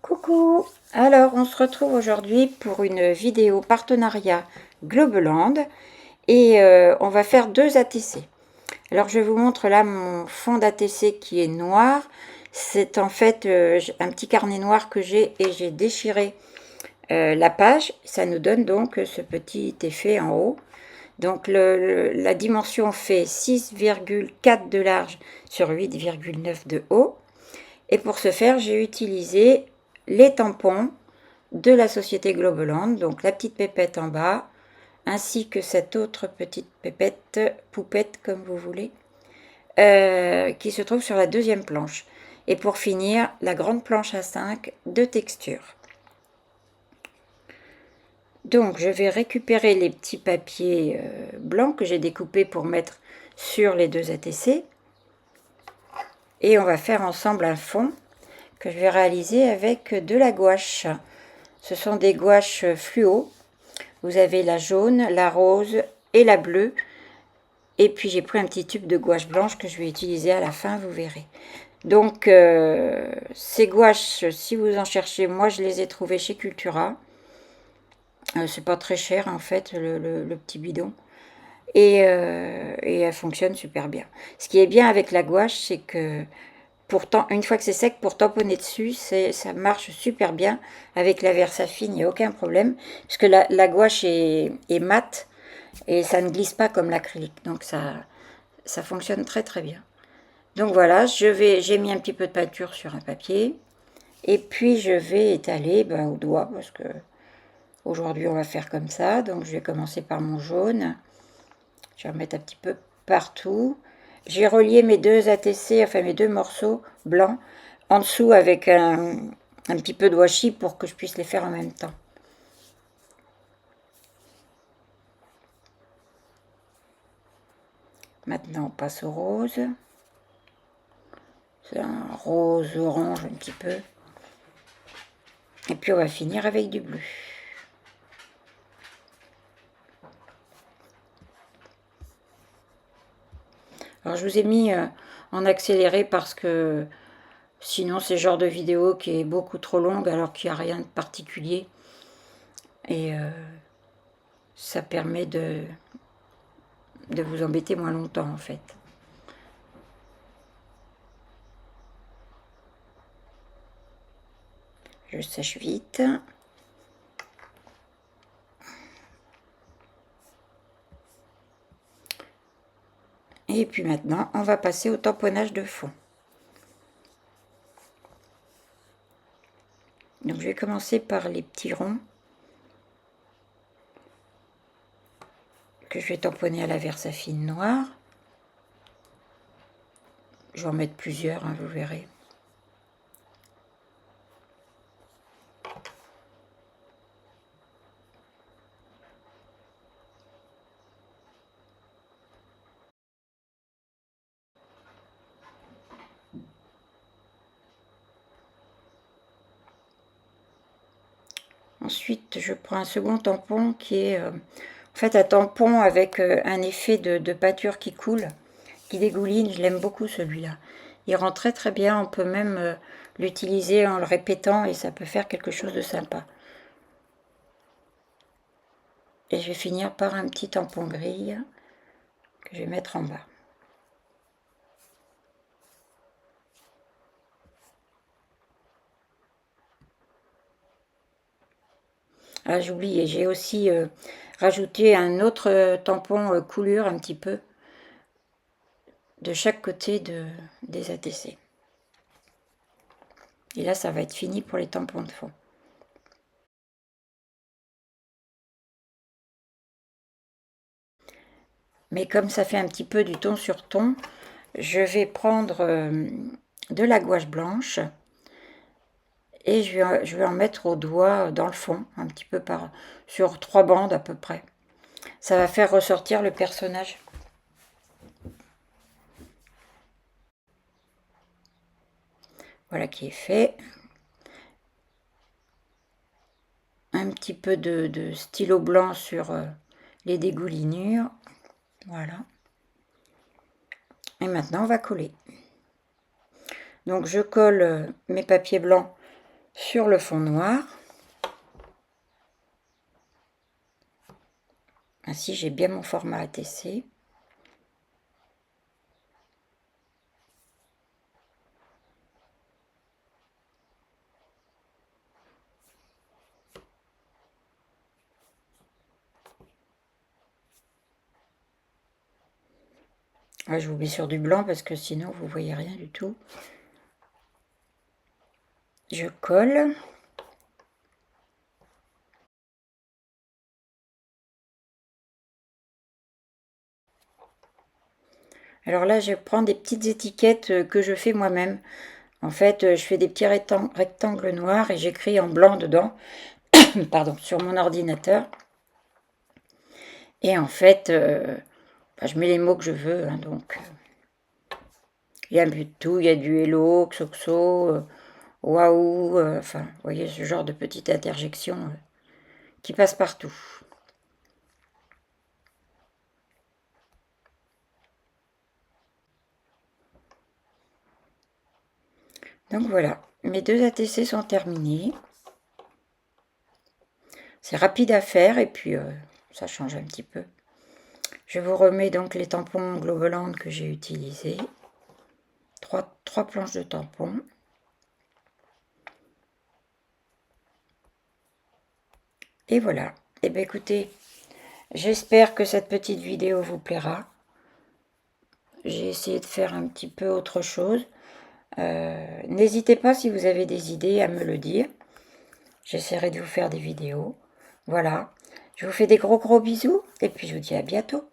Coucou! Alors, on se retrouve aujourd'hui pour une vidéo partenariat Globeland et on va faire deux ATC. Alors, je vous montre là mon fond d'ATC qui est noir. C'est en fait un petit carnet noir que j'ai et j'ai déchiré la page. Ça nous donne donc ce petit effet en haut. Donc, la dimension fait 6,4 de large sur 8,9 de haut. Et pour ce faire, j'ai utilisé les tampons de la société Globeland, donc la petite pépette en bas, ainsi que cette autre petite pépette, poupette comme vous voulez, qui se trouve sur la deuxième planche. Et pour finir, la grande planche à 5 de texture. Donc je vais récupérer les petits papiers blancs que j'ai découpés pour mettre sur les deux ATC. Et on va faire ensemble un fond que je vais réaliser avec de la gouache. Ce sont des gouaches fluo. Vous avez la jaune, la rose et la bleue. Et puis j'ai pris un petit tube de gouache blanche que je vais utiliser à la fin, vous verrez. Donc ces gouaches, si vous en cherchez, moi je les ai trouvées chez Cultura. C'est pas très cher en fait, le petit bidon. Et elle fonctionne super bien. Ce qui est bien avec la gouache, c'est que pourtant, une fois que c'est sec, pour tamponner dessus, ça marche super bien. Avec la Versafine, il n'y a aucun problème. Parce que la gouache est mate et ça ne glisse pas comme l'acrylique. Donc ça fonctionne très très bien. Donc voilà, j'ai mis un petit peu de peinture sur un papier. Et puis je vais étaler au doigt parce que aujourd'hui on va faire comme ça. Donc je vais commencer par mon jaune. Je vais en mettre un petit peu partout. J'ai relié mes deux ATC, enfin mes deux morceaux blancs, en dessous avec un petit peu de washi pour que je puisse les faire en même temps. Maintenant on passe au rose. C'est un rose orange un petit peu. Et puis on va finir avec du bleu. Alors je vous ai mis en accéléré parce que sinon c'est le genre de vidéo qui est beaucoup trop longue alors qu'il n'y a rien de particulier. Et ça permet de vous embêter moins longtemps en fait. Je sèche vite. Et puis maintenant, on va passer au tamponnage de fond. Donc je vais commencer par les petits ronds que je vais tamponner à la Versafine noire. Je vais en mettre plusieurs, hein, vous verrez. Ensuite, je prends un second tampon qui est en fait un tampon avec un effet de peinture qui coule, qui dégouline. Je l'aime beaucoup celui-là. Il rend très très bien. On peut même l'utiliser en le répétant et ça peut faire quelque chose de sympa. Et je vais finir par un petit tampon gris que je vais mettre en bas. Ah, j'ai oublié, j'ai aussi rajouté un autre tampon coulure un petit peu de chaque côté des ATC. Et là, ça va être fini pour les tampons de fond. Mais comme ça fait un petit peu du ton sur ton, je vais prendre de la gouache blanche et je vais en mettre au doigt dans le fond, un petit peu sur 3 bandes à peu près. Ça va faire ressortir le personnage. Voilà qui est fait. Un petit peu de stylo blanc sur les dégoulinures. Voilà. Et maintenant, on va coller. Donc, je colle mes papiers blancs sur le fond noir. Ainsi, j'ai bien mon format ATC. Ah, je vous mets sur du blanc parce que sinon vous voyez rien du tout. Je colle. Alors là, je prends des petites étiquettes que je fais moi-même. En fait, je fais des petits rectangles noirs et j'écris en blanc dedans, pardon, sur mon ordinateur. Et en fait, je mets les mots que je veux. Hein, donc, il y a un peu de tout. Il y a du hello, xoxo, waouh. Enfin, vous voyez, ce genre de petite interjection qui passe partout. Donc voilà, mes 2 ATC sont terminés. C'est rapide à faire et puis ça change un petit peu. Je vous remets donc les tampons Globoland que j'ai utilisés. 3 planches de tampons. Et voilà. Et bien écoutez, j'espère que cette petite vidéo vous plaira. J'ai essayé de faire un petit peu autre chose. N'hésitez pas si vous avez des idées à me le dire. J'essaierai de vous faire des vidéos. Voilà. Je vous fais des gros bisous et puis je vous dis à bientôt.